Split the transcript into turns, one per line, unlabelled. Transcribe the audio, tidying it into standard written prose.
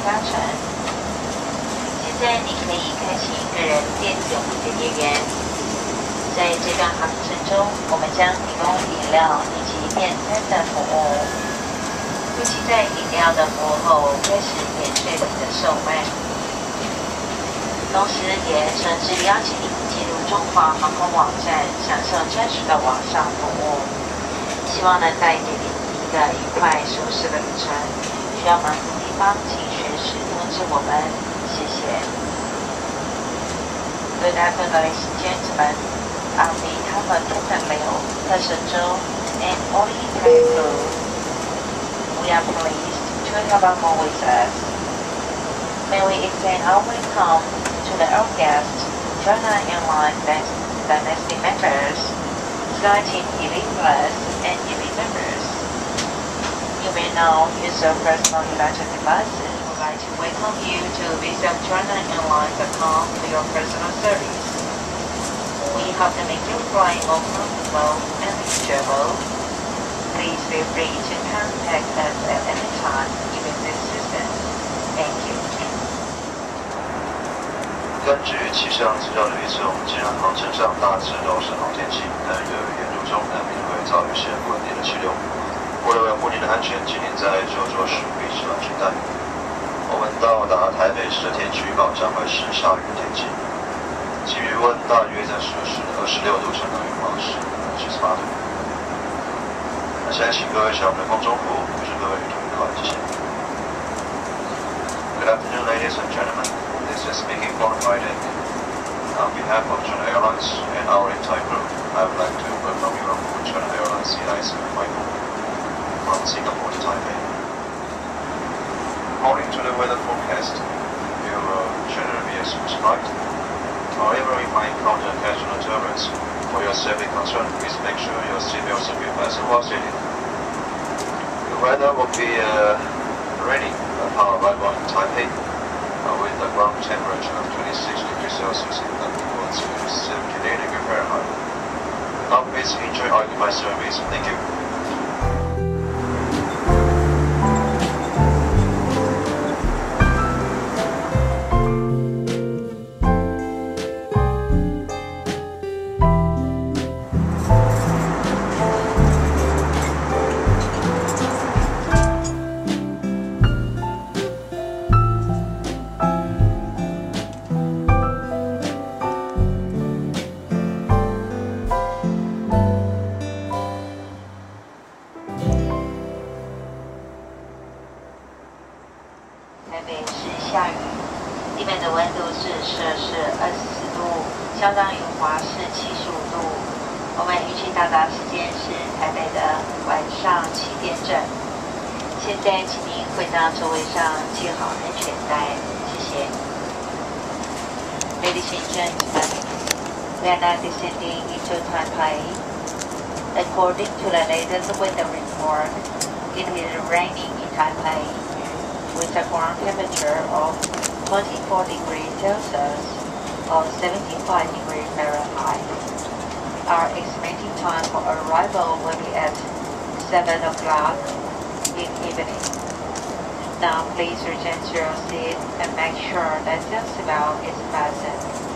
搭乘。现在你可以开启个人电子点碟员。在这段航程中，我们将提供饮料以及便餐的服务。不期在饮料的服务后开始免税品的售卖，同时也诚挚邀请您进入中华航空网站，享受专属的网上服务。希望能带给您一个愉快舒适的旅程。需要帮助的地方，请随时通知我们。谢谢。Good afternoon, ladies and gentlemen. On behalf of Captain Leo, Passenger, and all the entire crew, we are pleased to have you all with us. May we extend our welcome to our guests, China Airlines domestic members, CI-10 Plus, and elite members. You may now use your personal electric devices. We would like to welcome you to visit ChinaAirlines.com for your personal service. We hope to make your flight more comfortable and enjoyable. Please feel free to contact us at any time if you need assistance. Thank you.
根据气象资料的预测，既然航程上大致都是好天气，但由于沿路中难免会遭遇一些不稳定的气流。为了维护您的安全，请您在就座时闭上安全带。我们到达台北市的天气预报将会是下雨天气。其余温大约在摄氏26度，相当于华氏78度。那现在请各位小朋友空中服务，祝各位旅途愉快，谢谢。Good afternoon, ladies and gentlemen. This is speaking for Friday. On behalf of China Airlines and our entire group, I would like to welcome you on board China Airlines CI-0754 from Singapore to Taipei. According to the weather forecast, you will generally be a smooth flight. However, if I encounter occasional turbulence, for your safety concern, please make sure your seatbelts are fastened while sitting. The weather will be rainy upon arrival in Taipei, with a ground temperature of 26 degrees Celsius and equal to 78 degrees Fahrenheit. Now please enjoy our goodbye service. Thank you.
台北是下雨，地面的温度是摄氏24度，相当于华氏75度。我们预计到达时间是台北的晚上7点整。现在请您回到座位上系好安全带，谢谢。Ladies and gentlemen, we are now descending into Taipei. According to the latest weather report, it is raining in Taipei, with a ground temperature of 24 degrees Celsius or 75 degrees Fahrenheit. Our estimated time for arrival will be at 7 o'clock in evening. Now please return to your seat and make sure that your seatbelt is fastened.